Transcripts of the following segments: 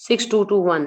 6221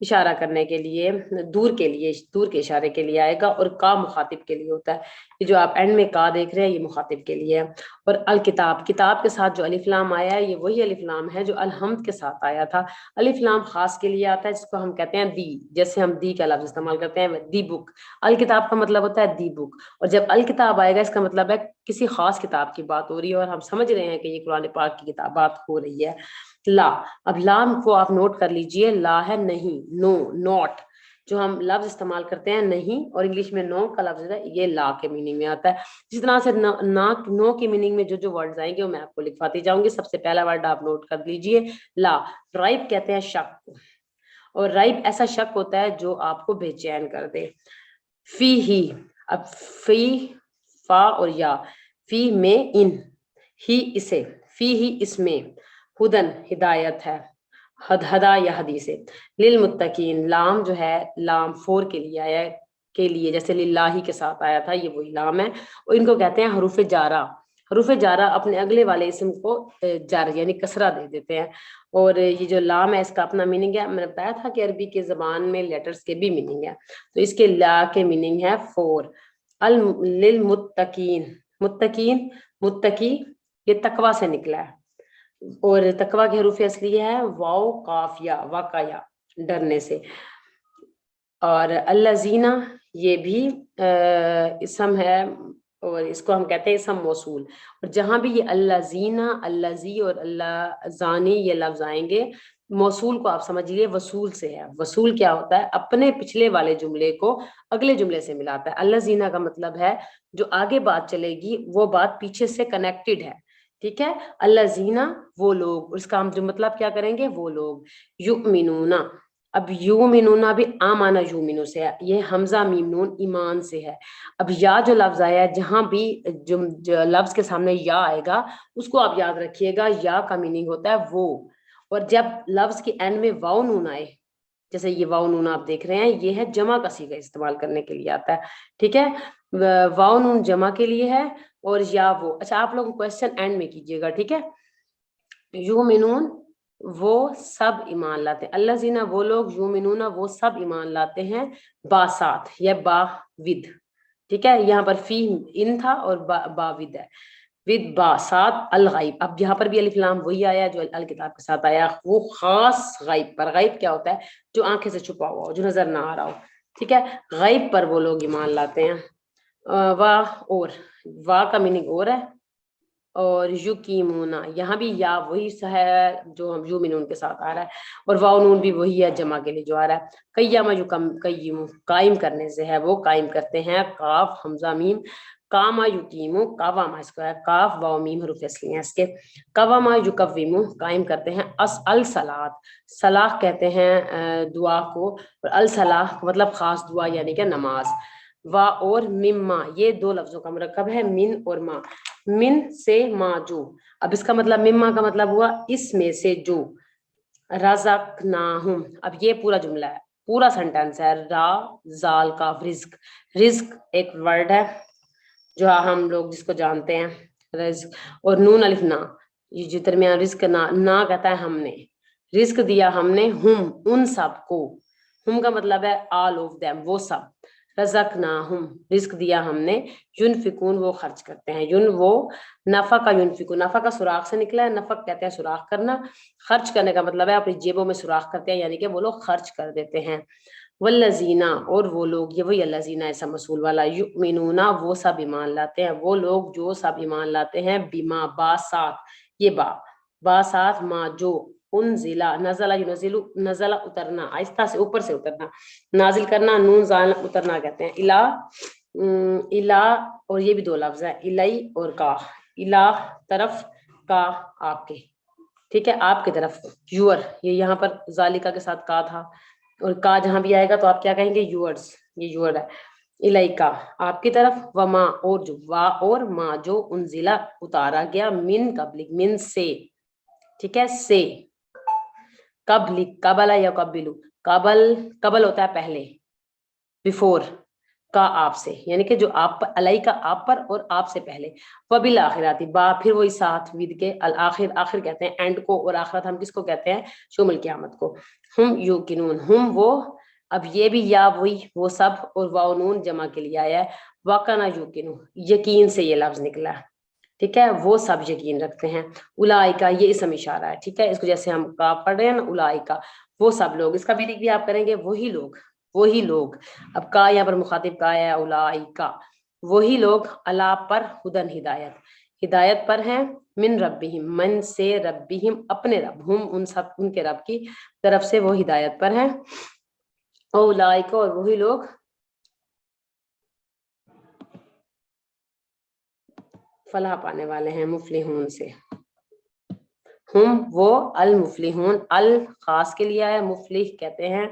اشارہ کرنے کے لیے، دور کے اشارے کے لیے آئے گا، اور کا مخاطب کے لیے ہوتا ہے. یہ جو آپ اینڈ میں کا دیکھ رہے ہیں یہ مخاطب کے لیے ہے. اور الکتاب، کتاب کے ساتھ جو الف لام آیا ہے یہ وہی الف لام ہے جو الحمد کے ساتھ آیا تھا. الف لام خاص کے لیے آتا ہے جس کو ہم کہتے ہیں دی، جیسے ہم دی کا لفظ استعمال کرتے ہیں دی بک. الکتاب کا مطلب ہوتا ہے دی بک. اور جب الکتاب آئے گا اس کا مطلب ہے کسی خاص کتاب کی بات ہو رہی ہے، اور ہم سمجھ رہے ہیں کہ یہ قرآن پاک کی کتاب بات ہو رہی ہے. لا، اب لام کو آپ نوٹ کر لیجئے، لا ہے نہیں، نو، نوٹ. جو ہم لفظ استعمال کرتے ہیں نہیں، اور انگلش میں نو کا لفظ ہے یہ لا کے میننگ میں آتا ہے. جس طرح سے نو کی میننگ میں جو ورڈز آئیں گے وہ میں آپ کو لکھواتی جاؤں گی. سب سے پہلا ورڈ آپ نوٹ کر لیجئے، لا. رائب کہتے ہیں شک، اور رائب ایسا شک ہوتا ہے جو آپ کو بے چین کر دے. فی ہی، اب فی، فا اور یا، فی میں ان، ہی اسے، فی ہی اس میں، ہدن ہدایت ہے، ہدا یا حدیث. للمتقین، لام جو ہے لام فور کے لیے آیا ہے، کے لیے، جیسے للہ کے ساتھ آیا تھا یہ وہی لام ہے. اور ان کو کہتے ہیں حروف جارہ. حروف جارہ اپنے اگلے والے اسم کو جر یعنی کسرہ دے دیتے ہیں. اور یہ جو لام ہے اس کا اپنا میننگ ہے، میں نے بتایا تھا کہ عربی کی زبان میں لیٹرز کے بھی میننگ ہے. تو اس کے لا کے میننگ ہے فور. للمتقین، متقین، متقی یہ تقوی سے نکلا ہے، اور تقوی کے حروف اصلی ہے واو قاف یا، واقعہ ڈرنے سے. اور الذین یہ بھی اسم ہے، اور اس کو ہم کہتے ہیں اسم موصول. اور جہاں بھی یہ الذین، الذی اور اللہ زانی یہ لفظ آئیں گے، موصول کو آپ سمجھیے وصول سے ہے. وصول کیا ہوتا ہے؟ اپنے پچھلے والے جملے کو اگلے جملے سے ملاتا ہے. الذین کا مطلب ہے جو آگے بات چلے گی وہ بات پیچھے سے کنیکٹڈ ہے. ٹھیک ہے، الذین وہ لوگ، اس کا ہم جو مطلب کیا کریں گے، وہ لوگ. یؤمنون، اب یؤمنون بھی آمانا یؤمنو سے ہے، یہ حمزہ میم نون ایمان سے ہے. اب یا جو لفظ آیا ہے، جہاں بھی جو لفظ کے سامنے یا آئے گا اس کو آپ یاد رکھیے گا، یا کا میننگ ہوتا ہے وہ. اور جب لفظ کے اینڈ میں واو نون آئے، جیسے یہ واو نون آپ دیکھ رہے ہیں یہ ہے جمع کا صیغہ استعمال کرنے کے لیے آتا ہے. ٹھیک ہے، واو نون جمع کے لیے ہے، اور یا وہ. اچھا آپ لوگ کوشچن اینڈ میں کیجیے گا، ٹھیک ہے. یؤمنون وہ سب ایمان لاتے ہیں، الذین وہ لوگ، یؤمنون وہ سب ایمان لاتے ہیں، با ساتھ یا با ود. ٹھیک ہے، یہاں پر فی ان تھا اور با ود ہے، ود با ساتھ الغیب. اب یہاں پر بھی الف لام وہی آیا جو الکتاب کے ساتھ آیا، وہ خاص غیب پر. غیب کیا ہوتا ہے؟ جو آنکھیں سے چھپا ہوا ہو، جو نظر نہ آ رہا ہو. ٹھیک ہے، غیب پر وہ لوگ ایمان لاتے ہیں. واہ، اور واہ کا میننگ اور ہے. اور یقیمونا، یہاں بھی یا وہی ہے جو ہم یؤمنون کے ساتھ آ رہا ہے، اور واو نون بھی وہی ہے جمع کے لیے جو آ رہا ہے. قیام قیم، قائم کرنے سے ہے، وہ قائم کرتے ہیں. قاف حمزہ میم، کاما یقیمو، قواما اس کو ہے، کاف واو میم حروف اصلی ہیں اس کے. قواما یقویمو قائم کرتے ہیں. الصلاۃ، صلاح کہتے ہیں دعا کو، اور الصلاح مطلب خاص دعا یعنی کہ نماز. وا اور مما، یہ دو لفظوں کا مرکب ہے، من اور ما. من سے ما جو، اب اس کا مطلب مما کا مطلب ہوا اس میں سے جو. رزقناہم، اب یہ پورا جملہ ہے، پورا سینٹینس ہے. را زال کاف رزق، رزق ایک ورڈ ہے جو ہم لوگ جس کو جانتے ہیں رزق. اور نون الف نا، یہ جو درمیان رزق نا کہتا ہے ہم نے. رزق دیا ہم نے، ہم ان سب کو. ہم کا مطلب ہے آل آف دیم، وہ سب. رزقناہم رزق دیا ہم نے. ینفقون وہ خرچ کرتے ہیں، ین وہ نفق ینفقون، نفق کا سوراخ سے نکلا ہے، نفق کہتے ہیں سوراخ کرنا. خرچ کرنے کا مطلب ہے اپنی جیبوں میں سوراخ کرتے ہیں، یعنی کہ وہ لوگ خرچ کر دیتے ہیں. والذین اور وہ لوگ، یہ وہی الذین ایسا مسئول والا. یؤمنون وہ سب ایمان لاتے ہیں، وہ لوگ جو سب ایمان لاتے ہیں. بما با ساتھ، یہ با ساتھ ما جو. انزلہ نزلہ ینزل، نزلہ اترنا، آہستہ سے اوپر سے اترنا، نازل کرنا. نون زال اترنا کہتے ہیں. الہ اور یہ بھی دو لفظ ہیں، الی اور کا. الہ طرف، کا آپ کے. ٹھیک ہے، آپ کی طرف. یور، یہ یہاں پر ذالکہ کے ساتھ کا تھا، اور کا جہاں بھی آئے گا تو آپ کیا کہیں گے؟ یورز، یہ یور ہے. الیکا آپ کی طرف. وما اور جو، وا اور ما جو. انزلہ اتارا گیا. من قبل، من سے. ٹھیک ہے، سے. قبل، قبل یا قبلو، قبل، قبل ہوتا ہے پہلے، بیفور. کا آپ سے، یعنی کہ جو آپ پر، علیہ کا آپ پر اور آپ سے پہلے، وبالآخراتی با پھر وہی ساتھ ود کے، الآخر آخر کہتے ہیں اینڈ کو، اور آخرت ہم کس کو کہتے ہیں؟ یوم القیامت کو. ہم یوقنون، ہم وہ، اب یہ بھی یا وہی وہ سب، اور واو نون جمع کے لیے آیا ہے. واقعنا یوقنو، یقین سے یہ لفظ نکلا ہے. ٹھیک ہے، وہ سب یقین رکھتے ہیں. اولئکا یہ اسم اشارہ ہے. ٹھیک ہے، اس کو جیسے ہم کا پڑھ رہے ہیں نا اولئکا، وہ سب لوگ، اس کا میننگ بھی آپ کریں گے وہی لوگ، وہی لوگ. اب کا یہاں پر مخاطب کا ہے، اولئکا وہی لوگ، اللہ پر ہدن ہدایت، ہدایت پر ہیں، من ربہم من سے، ربہم اپنے رب، ہم ان سب ان کے رب کی طرف سے وہ ہدایت پر ہیں. اولئکا اور وہی لوگ، فلاح پانے والے ہیں، مفلحون سے. ہم وہ، المفلحون الخاص کے لیے ہے، مفلح کہتے ہیں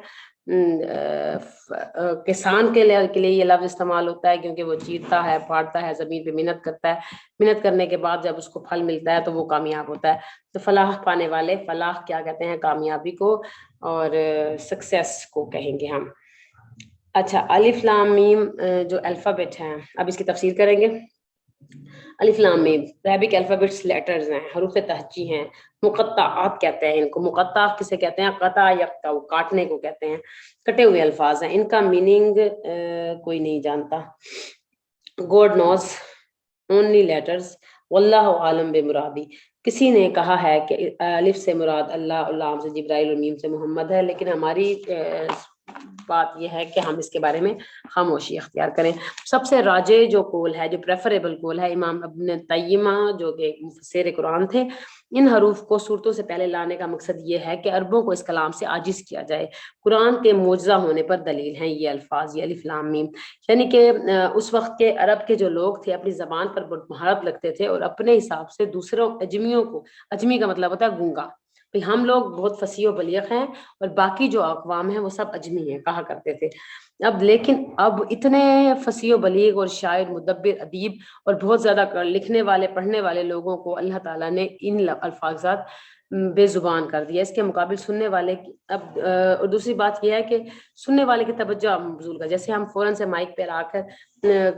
کسان کے لیے یہ لفظ استعمال ہوتا ہے، کیونکہ وہ چیرتا ہے، پھاڑتا ہے، زمین پہ محنت کرتا ہے، محنت کرنے کے بعد جب اس کو پھل ملتا ہے تو وہ کامیاب ہوتا ہے. تو فلاح پانے والے، فلاح کیا کہتے ہیں؟ کامیابی کو اور سکسیس کو کہیں گے ہم. اچھا، الف لام میم جو الفابیٹ ہیں، اب اس کی تفسیر کریں گے. الف لام میم عربک الفابیٹس لیٹرز ہیں، حروف تہجی ہیں. مقطعات کہتے ہیں ان کو. مقطع کسے کہتے ہیں؟ قطع یقطع، کاٹنے کو کہتے ہیں. کٹے ہوئے الفاظ ہیں. ان کا میننگ کوئی نہیں جانتا. گوڈ نوز اونلی لیٹرز، واللہ عالم بمرادی. کسی نے کہا ہے کہ الف سے مراد اللہ، لام سے جبرائیل اور میم سے محمد ہے، لیکن ہماری بات یہ ہے کہ ہم اس کے بارے میں خاموشی اختیار کریں. سب سے راجع جو قول ہے، جو پریفریبل قول ہے، امام ابن تیمیہ جو کہ مفسر قرآن تھے، ان حروف کو صورتوں سے پہلے لانے کا مقصد یہ ہے کہ عربوں کو اس کلام سے عاجز کیا جائے. قرآن کے معجزہ ہونے پر دلیل ہیں یہ الفاظ، یہ الف لام میم. یعنی کہ اس وقت کے عرب کے جو لوگ تھے اپنی زبان پر بہت مہارت رکھتے تھے، اور اپنے حساب سے دوسروں اجمیوں کو، اجمی کا مطلب ہوتا ہے گونگا، ہم لوگ بہت فصیح و بلیغ ہیں اور باقی جو اقوام ہیں وہ سب اجمی ہیں کہا کرتے تھے. اب لیکن اب اتنے فصیح و بلیغ اور شاعر، مدبر، ادیب اور بہت زیادہ لکھنے والے، پڑھنے والے لوگوں کو اللہ تعالیٰ نے ان الفاظات بے زبان کر دیا. اس کے مقابل سننے والے اب اور دوسری بات یہ ہے کہ سننے والے کی توجہ مبذول کا، جیسے ہم فوراً سے مائک پہ آ کر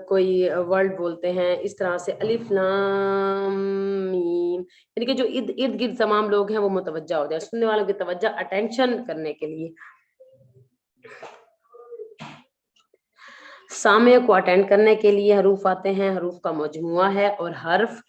کوئی ورڈ بولتے ہیں، اس طرح سے الف لام میم، یعنی کہ جو ارد گرد تمام لوگ ہیں وہ متوجہ ہو جائے، سننے والوں کی توجہ اٹینشن کرنے کے لیے. سامع کو اٹینڈ کرنے کے لیے حروف آتے ہیں. حروف کا مجموعہ ہے اور حرف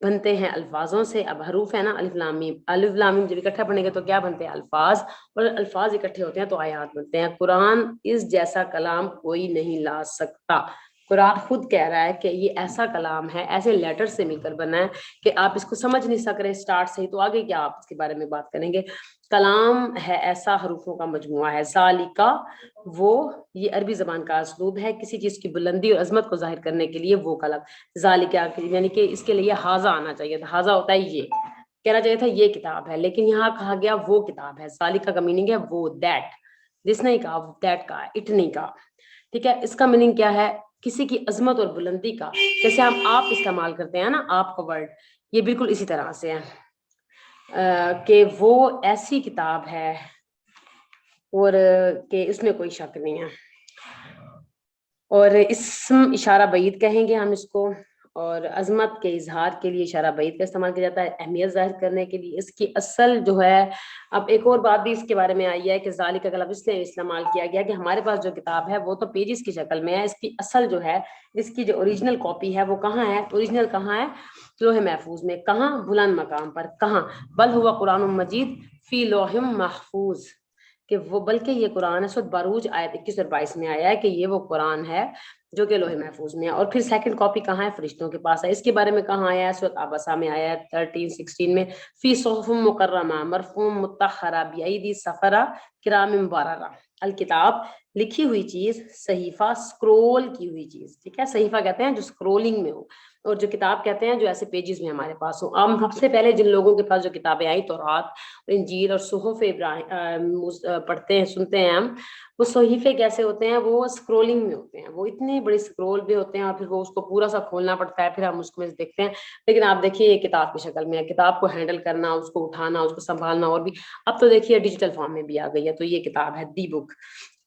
بنتے ہیں الفاظوں سے. اب حروف ہے نا الف لام میم، الف لام میم جب اکٹھا پڑھیں گے تو کیا بنتے ہیں؟ الفاظ، اور الفاظ اکٹھے ہوتے ہیں تو آیات بنتے ہیں. قرآن اس جیسا کلام کوئی نہیں لا سکتا. قرآن خود کہہ رہا ہے کہ یہ ایسا کلام ہے، ایسے لیٹر سے مل کر بنا ہے کہ آپ اس کو سمجھ نہیں سک رہے اسٹارٹ سے ہی، تو آگے کیا آپ اس کے بارے میں بات کریں گے. کلام ہے ایسا، حروفوں کا مجموعہ ہے. ذالکا وہ، یہ عربی زبان کا اسلوب ہے کسی چیز کی بلندی اور عظمت کو ظاہر کرنے کے لیے. وہ کلام ذالکا یعنی کہ اس کے لیے حاضہ آنا چاہیے تھا. حاضہ ہوتا ہے یہ، کہنا چاہیے تھا یہ کتاب ہے، لیکن یہاں کہا گیا وہ کتاب ہے. ذالکا کا میننگ ہے وہ، دیٹ. جس نے کہا دیٹ کا، اٹ نہیں کہا. ٹھیک ہے، اس کا میننگ کیا ہے؟ کسی کی عظمت اور بلندی کا. جیسے ہم آپ استعمال کرتے ہیں نا، آپ کا ورڈ، یہ بالکل اسی طرح سے ہے کہ وہ ایسی کتاب ہے اور کہ اس میں کوئی شک نہیں ہے. اور اسم اشارہ بعید کہیں گے ہم اس کو، اور عظمت کے اظہار کے لیے اشارہ بعید کا استعمال کیا جاتا ہے، اہمیت ظاہر کرنے کے لیے. اس کی اصل جو ہے، اب ایک اور بات بھی اس کے بارے میں آئی ہے کہ ذالک کا لفظ اس لیے استعمال کیا گیا کہ ہمارے پاس جو کتاب ہے وہ تو پیجز کی شکل میں ہے، اس کی اصل جو ہے، اس کی جو اوریجنل کاپی ہے وہ کہاں ہے؟ اوریجنل کہاں ہے؟ لوح محفوظ میں. کہاں؟ بلند مقام پر. کہاں؟ بل ہوا قرآن مجید فی لوح محفوظ، کہ وہ بلکہ یہ قرآن ہے. سورۃ بروج آیت 21 اور 22 میں آیا ہے کہ یہ وہ قرآن ہے جو کہ لوح محفوظ میں ہے. اور پھر سیکنڈ کاپی کہاں ہے؟ فرشتوں کے پاس ہے. اس کے بارے میں کہاں آیا ہے؟ سورۃ عبسہ میں آیا ہے 13-16 میں، فی صحف مکرمہ مرفوع مطہرہ بایدی سفرہ کرام بررہ. الکتاب لکھی ہوئی چیز، صحیفہ اسکرول کی ہوئی چیز. ٹھیک ہے، صحیفہ کہتے ہیں جو اسکرولنگ میں ہو، اور جو کتاب کہتے ہیں جو ایسے پیجز میں ہمارے پاس ہو. ہم سب سے پہلے جن لوگوں کے پاس جو کتابیں آئی، تورات، انجیل اور صحف ابراہیم پڑھتے ہیں، سنتے ہیں ہم، وہ صحیفے کیسے ہوتے ہیں؟ وہ اسکرولنگ میں ہوتے ہیں، وہ اتنی بڑی اسکرول بھی ہوتے ہیں، اور پھر وہ اس کو پورا سا کھولنا پڑتا ہے، پھر ہم اس کو دیکھتے ہیں. لیکن آپ دیکھیے یہ کتاب کی شکل میں ہے. کتاب کو ہینڈل کرنا، اس کو اٹھانا، اس کو سنبھالنا، اور بھی اب تو دیکھیے ڈیجیٹل فارم میں بھی آ گئی ہے. تو یہ کتاب ہے دی بک.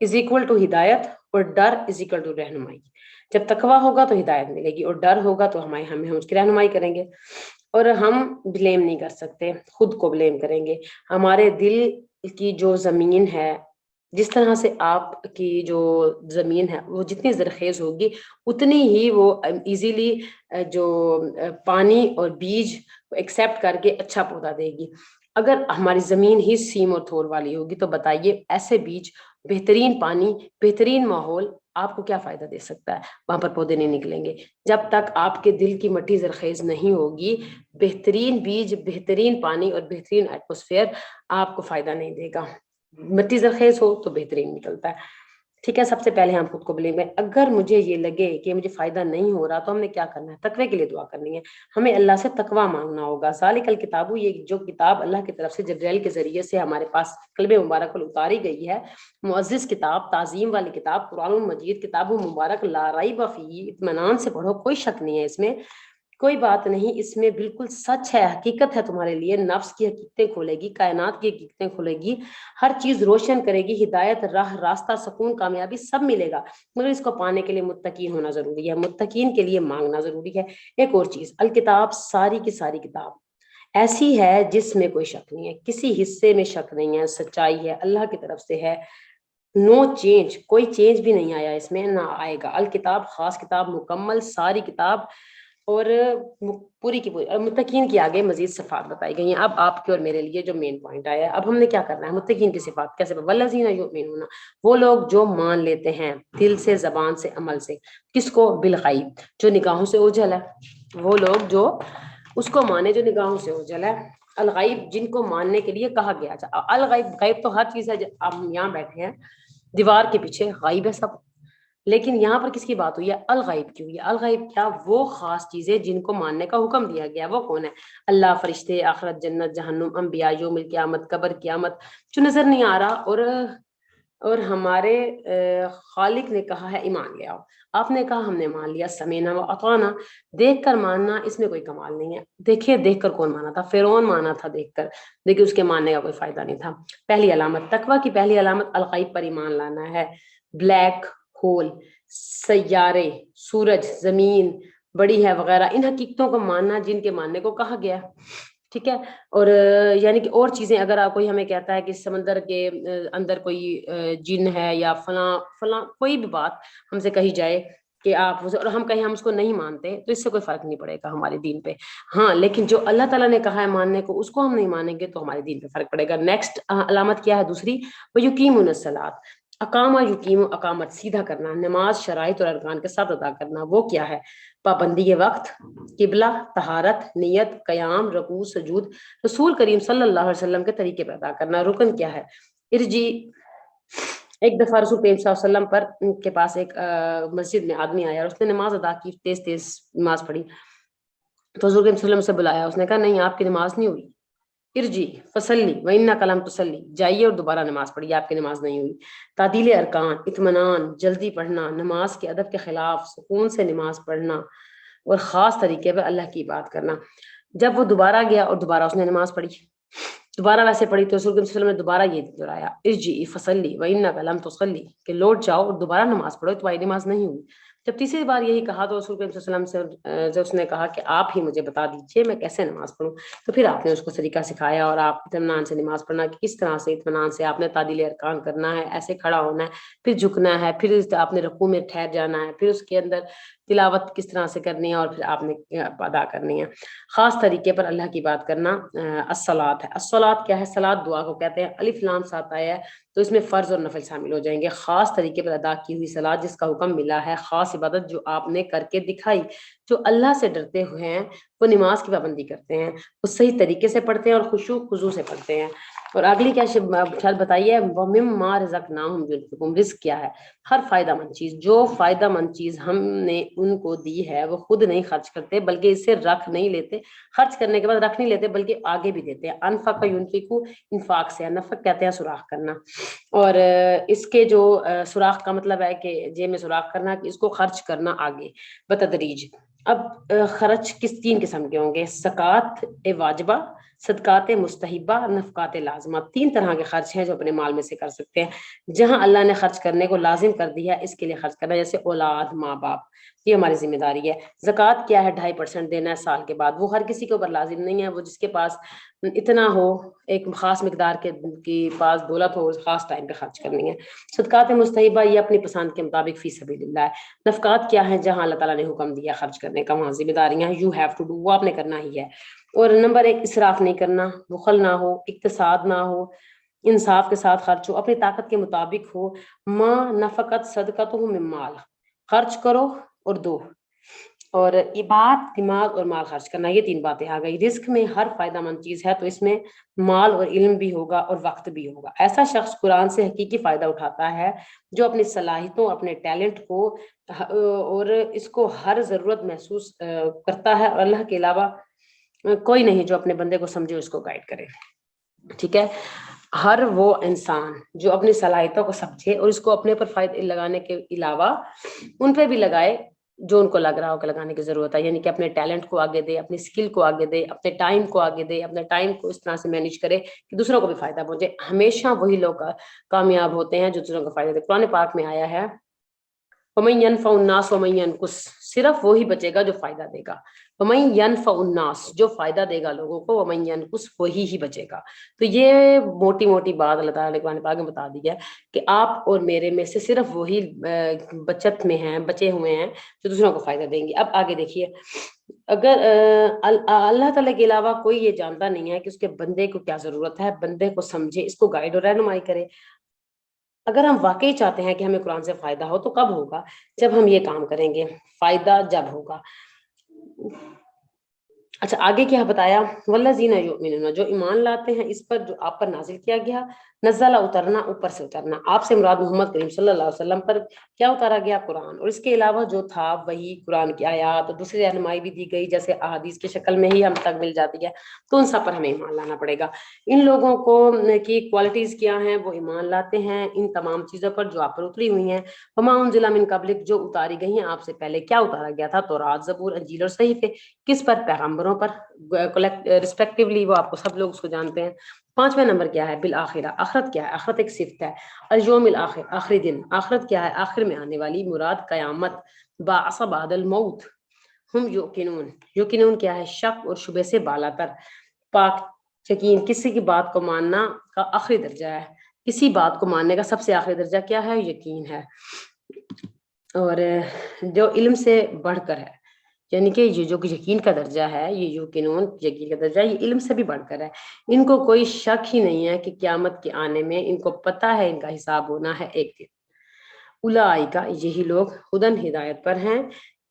از اکول ٹو ہدایت اور ڈر از اکول ٹو رہنمائی. جب تقویٰ ہوگا تو ہدایت ملے گی اور ڈر ہوگا تو ہم اس کی رہنمائی کریں گے. اور ہم بلیم نہیں کر سکتے, خود کو بلیم کریں گے. ہمارے دل کی جو زمین ہے, جس طرح سے آپ کی جو زمین ہے وہ جتنی زرخیز ہوگی اتنی ہی وہ ایزیلی جو پانی اور بیج کو ایکسیپٹ کر کے اچھا پودا دے گی. اگر ہماری زمین ہی سیم اور تھور والی ہوگی تو بتائیے ایسے بیج, بہترین پانی, بہترین ماحول آپ کو کیا فائدہ دے سکتا ہے؟ وہاں پر پودے نہیں نکلیں گے. جب تک آپ کے دل کی مٹی زرخیز نہیں ہوگی, بہترین بیج, بہترین پانی اور بہترین ایٹماسفیئر آپ کو فائدہ نہیں دے گا. مٹی زرخیز ہو تو بہترین نکلتا ہے. ٹھیک ہے, سب سے پہلے ہم خود کو بلیم کریں. اگر مجھے یہ لگے کہ مجھے فائدہ نہیں ہو رہا تو ہم نے کیا کرنا ہے؟ تقوی کے لیے دعا کرنی ہے. ہمیں اللہ سے تقوی مانگنا ہوگا. ذالک الکتاب, یہ جو کتاب اللہ کی طرف سے جبرائیل کے ذریعے سے ہمارے پاس قلب مبارک پر اتاری گئی ہے, معزز کتاب, تعظیم والی کتاب, قرآن مجید, کتاب مبارک, لا ریب فیہ, اطمینان سے پڑھو, کوئی شک نہیں ہے اس میں, کوئی بات نہیں, اس میں بالکل سچ ہے, حقیقت ہے تمہارے لیے. نفس کی حقیقتیں کھولے گی, کائنات کی حقیقتیں کھولے گی, ہر چیز روشن کرے گی, ہدایت, راہ, راستہ, سکون, کامیابی سب ملے گا. مگر اس کو پانے کے لیے متقین ہونا ضروری ہے, متقین کے لیے مانگنا ضروری ہے. ایک اور چیز, الکتاب, ساری کی ساری کتاب ایسی ہے جس میں کوئی شک نہیں ہے, کسی حصے میں شک نہیں ہے, سچائی ہے, اللہ کی طرف سے ہے, نو چینج, کوئی چینج بھی نہیں آیا اس میں, نہ آئے گا. الکتاب, خاص کتاب, مکمل ساری کتاب, اور پوری کی پوری. اور متقین کی آگے مزید صفات بتائی گئی ہیں. اب آپ کے اور میرے لیے جو مین پوائنٹ آیا ہے, اب ہم نے کیا کرنا ہے؟ متقین کی صفات کیسے؟ والذین یؤمنون, وہ لوگ جو مان لیتے ہیں دل سے, زبان سے, عمل سے. کس کو؟ بالغیب, جو نگاہوں سے اوجھل ہے, وہ لوگ جو اس کو مانے جو نگاہوں سے اوجھل ہے. الغیب, جن کو ماننے کے لیے کہا گیا. الغیب, غیب تو ہر چیز ہے. ہم یہاں بیٹھے ہیں, دیوار کے پیچھے غیب ہے سب, لیکن یہاں پر کس کی بات ہوئی ہے؟ الغیب کی ہوئی ہے. الغیب کیا؟ وہ خاص چیزیں جن کو ماننے کا حکم دیا گیا. وہ کون ہے؟ اللہ, فرشتے, آخرت, جنت, جہنم, انبیاء, یوم القیامت, قبر, قیامت, جو نظر نہیں آ رہا. اور ہمارے خالق نے کہا ہے ایمان لے آؤ, آپ نے کہا ہم نے مان لیا. سمینا و اطعنا, دیکھ کر ماننا, اس میں کوئی کمال نہیں ہے. دیکھیے دیکھ کر کون مانا تھا؟ فرعون مانا تھا دیکھ کر, لیکن اس کے ماننے کا کوئی فائدہ نہیں تھا. پہلی علامت, تقویٰ کی پہلی علامت الغیب پر ایمان لانا ہے. بلیک ہول, سیارے, سورج, زمین بڑی ہے وغیرہ, ان حقیقتوں کو ماننا جن کے ماننے کو کہا گیا. ٹھیک ہے, اور یعنی کہ اور چیزیں, اگر آپ کوئی ہمیں کہتا ہے کہ سمندر کے اندر کوئی جن ہے یا فلاں فلاں, کوئی بھی بات ہم سے کہی جائے کہ آپ, اور ہم کہیں ہم اس کو نہیں مانتے, تو اس سے کوئی فرق نہیں پڑے گا ہمارے دین پہ. ہاں, لیکن جو اللہ تعالیٰ نے کہا ہے ماننے کو, اس کو ہم نہیں مانیں گے تو ہمارے دین پہ فرق پڑے گا. نیکسٹ علامت کیا ہے دوسری؟ وَيُقِيمُونَ الصَّلَاةَ, اقامہ یقیم, اقامت سیدھا کرنا, نماز شرائط اور ارکان کے ساتھ ادا کرنا. وہ کیا ہے؟ پابندی وقت, قبلہ, طہارت, نیت, قیام, رکوع, سجود, رسول کریم صلی اللہ علیہ وسلم کے طریقے پہ ادا کرنا. رکن کیا ہے؟ ارجی, ایک دفعہ رسول کریم صلی اللہ علیہ وسلم پر کے پاس ایک مسجد میں آدمی آیا اور اس نے نماز ادا کی, تیز تیز نماز پڑھی, تو حضور کریم صلی اللہ علیہ وسلم سے بلایا, اس نے کہا نہیں آپ کی نماز نہیں ہوئی. ارجی فصلی وَإِنَّكَ لَمْ تُصَلِّ, جائیے اور دوبارہ نماز پڑھیے, آپ کی نماز نہیں ہوئی. تعدیل ارکان, اطمینان, جلدی پڑھنا, نماز کے ادب کے خلاف سکون سے نماز پڑھنا, اور خاص طریقے پہ اللہ کی بات کرنا. جب وہ دوبارہ گیا اور دوبارہ اس نے نماز پڑھی, دوبارہ ویسے پڑھی, تو رسول کریم صلی اللہ علیہ وسلم نے دوبارہ یہ دہرایا, ارجی فصلی وَإِنَّكَ لَمْ تُصَلِّ, کہ لوٹ جاؤ اور دوبارہ نماز پڑھو, تمہاری نماز نہیں ہوئی. جب تیسری بار یہی کہا تو رسول کریم صلی اللہ علیہ وسلم سے جو اس نے کہا کہ آپ ہی مجھے بتا دیجئے میں کیسے نماز پڑھوں, تو پھر آپ نے اس کو طریقہ سکھایا, اور آپ اطمینان سے نماز پڑھنا کہ کس طرح سے اطمینان سے آپ نے تعدیل ارکان کرنا ہے, ایسے کھڑا ہونا ہے, پھر جھکنا ہے, پھر آپ نے رکوع میں ٹھہر جانا ہے, پھر اس کے اندر تلاوت کس طرح سے کرنی ہے, اور پھر آپ نے ادا کرنی ہے. خاص طریقے پر اللہ کی بات کرنا الصلاۃ ہے. الصلاۃ کیا ہے؟ صلاۃ دعا کو کہتے ہیں. الف لام ساتھ آیا ہے تو اس میں فرض اور نفل شامل ہو جائیں گے. خاص طریقے پر ادا کی ہوئی صلاۃ جس کا حکم ملا ہے, خاص عبادت جو آپ نے کر کے دکھائی. جو اللہ سے ڈرتے ہوئے ہیں وہ نماز کی پابندی کرتے ہیں, وہ صحیح طریقے سے پڑھتے ہیں اور خشوع خضوع سے پڑھتے ہیں. اور اگلی کیا شاید بتائیے, وَمِمَّا رَزَقْنَاهُمْ يُنْفِقُونَ, رزق کیا ہے؟ ہر فائدہ مند چیز, جو فائدہ مند چیز ہم نے ان کو دی ہے وہ خود نہیں خرچ کرتے بلکہ اسے رکھ نہیں لیتے, خرچ کرنے کے بعد رکھ نہیں لیتے بلکہ آگے بھی دیتے ہیں. انفق ينفق, انفاق سے, نفق کہتے ہیں سوراخ کرنا, اور اس کے جو سوراخ کا مطلب ہے کہ جیب میں سوراخ کرنا, کہ اس کو خرچ کرنا آگے بتدریج. اب خرچ کس 3 قسم کے ہوں گے؟ زکوٰۃ واجبہ, صدقات مستحبہ، نفقات لازمہ، تین طرح کے خرچ ہیں جو اپنے مال میں سے کر سکتے ہیں۔ جہاں اللہ نے خرچ کرنے کو لازم کر دیا اس کے لیے خرچ کرنا، جیسے اولاد، ماں باپ، یہ ہماری ذمہ داری ہے۔ زکوٰۃ کیا ہے؟ 2.5% دینا ہے سال کے بعد، وہ ہر کسی کے اوپر لازم نہیں ہے، وہ جس کے پاس اتنا ہو، ایک خاص مقدار کے پاس دولت ہو، خاص ٹائم پہ خرچ کرنی ہے۔ صدقات مستحبہ یہ اپنی پسند کے مطابق فی سبیل اللہ ہے۔ نفقات کیا ہے؟ جہاں اللہ تعالیٰ نے حکم دیا خرچ کرنے کا، وہاں ذمہ داریاں یو ہیو ٹو ڈو، وہ آپ نے کرنا ہی ہے۔ اور نمبر 1، اسراف نہیں کرنا، بخل نہ ہو، اقتصاد نہ ہو، انصاف کے ساتھ خرچ ہو، اپنی طاقت کے مطابق ہو۔ ماں نفقت صدقۃ من مال، خرچ کرو اور دو۔ اور عبادت، دماغ اور مال خرچ کرنا، یہ تین باتیں آ گئی۔ رزق میں ہر فائدہ مند چیز ہے تو اس میں مال اور علم بھی ہوگا اور وقت بھی ہوگا۔ ایسا شخص قرآن سے حقیقی فائدہ اٹھاتا ہے جو اپنی صلاحیتوں، اپنے ٹیلنٹ کو اور اس کو ہر ضرورت محسوس کرتا ہے، اور اللہ کے علاوہ کوئی نہیں جو اپنے بندے کو سمجھے اس کو گائیڈ کرے۔ ٹھیک ہے، ہر وہ انسان جو اپنی صلاحیتوں کو سمجھے اور اس کو اپنے پر فائدے لگانے کے علاوہ ان پہ بھی لگائے جو ان کو لگ رہا ہو کہ لگانے کی ضرورت ہے، یعنی کہ اپنے ٹیلنٹ کو آگے دے، اپنی اسکل کو آگے دے، اپنے ٹائم کو آگے دے، اپنے ٹائم کو اس طرح سے مینیج کرے کہ دوسروں کو بھی فائدہ پہنچے۔ ہمیشہ وہی لوگ کامیاب ہوتے ہیں جو دوسروں کو فائدہ دے۔ قرآن پاک میں آیا ہے وَمَن يَنفَعُ النَّاسَ وَمَن يَنقُص، صرف وہی بچے گا جو فائدہ دے گا۔ وَمَن يَنفَعُ النَّاسَ، جو فائدہ دے گا لوگوں کو، وَمَن يَنقُص، وہی ہی بچے گا۔ تو یہ موٹی موٹی بات اللہ تعالیٰ نے قرآن پاک میں بتا دی ہے کہ آپ اور میرے میں سے صرف وہی بچت میں ہیں، بچے ہوئے ہیں جو دوسروں کو فائدہ دیں گے۔ اب آگے دیکھیے، اگر اللہ تعالیٰ کے علاوہ کوئی یہ جانتا نہیں ہے کہ اس کے بندے کو کیا ضرورت ہے، بندے کو سمجھے، اس کو گائیڈ اور رہنمائی کرے۔ اگر ہم واقعی چاہتے ہیں کہ ہمیں قرآن سے فائدہ ہو تو کب ہوگا؟ جب ہم یہ کام کریں گے، فائدہ جب ہوگا۔ اچھا آگے کیا بتایا؟ والذین یؤمنون، جو ایمان لاتے ہیں اس پر جو آپ پر نازل کیا گیا، نزل اترنا، اوپر سے اترنا، آپ سے مراد محمد کریم صلی اللہ علیہ وسلم پر کیا اتارا گیا؟ قرآن، اور اس کے علاوہ جو تھا وہی قرآن کی آیات اور دوسری رہنمائی بھی دی گئی جیسے احادیث کی شکل میں ہی ہم تک مل جاتی ہے، تو ان سب پر ہمیں ایمان لانا پڑے گا۔ ان لوگوں کو کی کوالٹیز کیا ہیں؟ وہ ایمان لاتے ہیں ان تمام چیزوں پر جو آپ پر اتری ہوئی ہیں۔ وما انزل من قبلک، جو اتاری گئی ہیں آپ سے پہلے۔ کیا اتارا گیا تھا؟ تورات، زبور، انجیل اور صحیفے۔ کس پر؟ پیغمبروں پر ریسپیکٹیولی، وہ آپ کو سب لوگ اس کو جانتے ہیں۔ 5واں نمبر کیا ہے؟ بالآخرہ، آخرت کیا ہے؟ آخرت ایک صفت ہے۔ الیوم الآخر، آخری دن۔ آخرت کیا ہے؟ آخر میں آنے والی، مراد قیامت۔ بعث بعد الموت، ہم یوقنون، یوقنون کیا ہے؟ شک اور شبہ سے بالا تر، پاک یقین۔ کسی کی بات کو ماننا کا آخری درجہ ہے، کسی بات کو ماننے کا سب سے آخری درجہ کیا ہے؟ یقین ہے۔ اور جو علم سے بڑھ کر ہے، یعنی کہ یہ جو یقین کا درجہ ہے، یہ یقینون یقین کا درجہ، یہ علم سے بھی بڑھ کر ہے۔ ان کو کوئی شک ہی نہیں ہے کہ قیامت کے آنے میں ان کو پتہ ہے ان کا حساب ہونا ہے ایک دن۔ اولئک، یہی لوگ، ہدن، ہدایت پر ہیں۔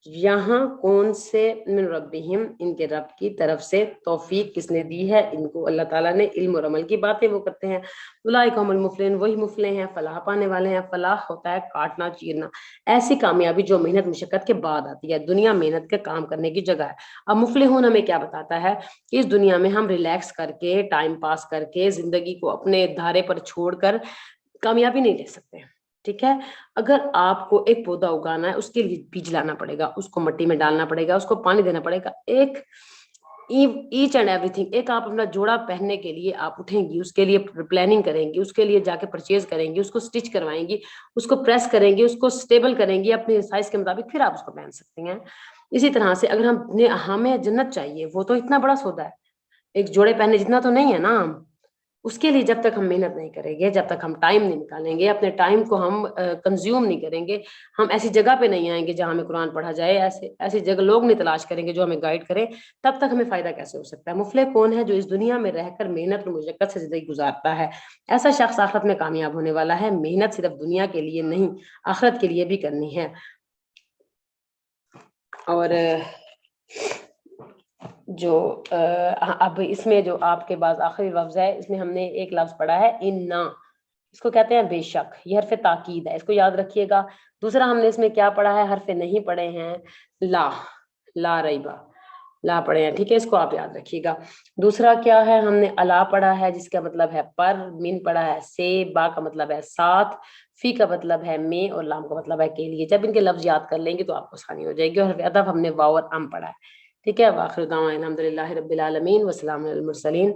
یہاں کون سے؟ من ربہم، ان کے رب کی طرف سے۔ توفیق کس نے دی ہے ان کو؟ اللہ تعالیٰ نے۔ علم اور عمل کی باتیں وہ کرتے ہیں۔ اولئک هم المفلحون، وہی مفلح ہیں، فلاح پانے والے ہیں۔ فلاح ہوتا ہے کاٹنا، چیرنا، ایسی کامیابی جو محنت مشقت کے بعد آتی ہے۔ دنیا محنت کے کام کرنے کی جگہ ہے۔ اب مفلحون ہمیں کیا بتاتا ہے کہ اس دنیا میں ہم ریلیکس کر کے، ٹائم پاس کر کے، زندگی کو اپنے دھارے پر چھوڑ کر کامیابی نہیں لے سکتے۔ ٹھیک ہے، اگر آپ کو ایک پودا اگانا ہے اس کے لیے بیج لانا پڑے گا، اس کو مٹی میں ڈالنا پڑے گا، اس کو پانی دینا پڑے گا، ایک ایچ اینڈ ایوری تھنگ۔ ایک آپ اپنا جوڑا پہننے کے لیے آپ اٹھیں گی، اس کے لیے پلاننگ کریں گی، اس کے لیے جا کے پرچیز کریں گی، اس کو سٹچ کروائیں گی، اس کو پریس کریں گی، اس کو سٹیبل کریں گی اپنے سائز کے مطابق، پھر آپ اس کو پہن سکتے ہیں۔ اسی طرح سے اگر ہمیں جنت چاہیے، وہ تو اتنا بڑا سودا ہے، ایک جوڑے پہننے جتنا تو نہیں ہے نا۔ اس کے لیے جب تک ہم محنت نہیں کریں گے، جب تک ہم ٹائم نہیں نکالیں گے، اپنے ٹائم کو ہم کنزیوم نہیں کریں گے، ہم ایسی جگہ پہ نہیں آئیں گے جہاں ہمیں قرآن پڑھا جائے، ایسی جگہ لوگ نہیں تلاش کریں گے جو ہمیں گائیڈ کریں، تب تک ہمیں فائدہ کیسے ہو سکتا ہے؟ مفلح کون ہے؟ جو اس دنیا میں رہ کر محنت اور مشقت سے زندگی گزارتا ہے، ایسا شخص آخرت میں کامیاب ہونے والا ہے۔ محنت صرف دنیا کے لیے نہیں، آخرت کے لیے بھی کرنی ہے۔ اور جو اب اس میں جو آپ کے بعد آخری لفظ ہے، اس میں ہم نے ایک لفظ پڑھا ہے انا، اس کو کہتے ہیں بے شک، یہ حرف تاکید ہے، اس کو یاد رکھیے گا۔ دوسرا ہم نے اس میں کیا پڑھا ہے؟ حرف نہیں پڑھے ہیں، لا، لا ریبا، لا پڑھے ہیں، ٹھیک ہے، اس کو آپ یاد رکھیے گا۔ دوسرا کیا ہے؟ ہم نے الا پڑھا ہے جس کا مطلب ہے پر، من پڑھا ہے سے، با کا مطلب ہے ساتھ، فی کا مطلب ہے میں، اور لام کا مطلب ہے کے لیے۔ جب ان کے لفظ یاد کر لیں گے تو آپ کو آسانی ہو جائے گی۔ اور ادب ہم نے واو اور ام پڑھا ہے، ٹھیک ہے، وآخر دعوانا الحمد للہ رب العالمین، وسلام علی المرسلین،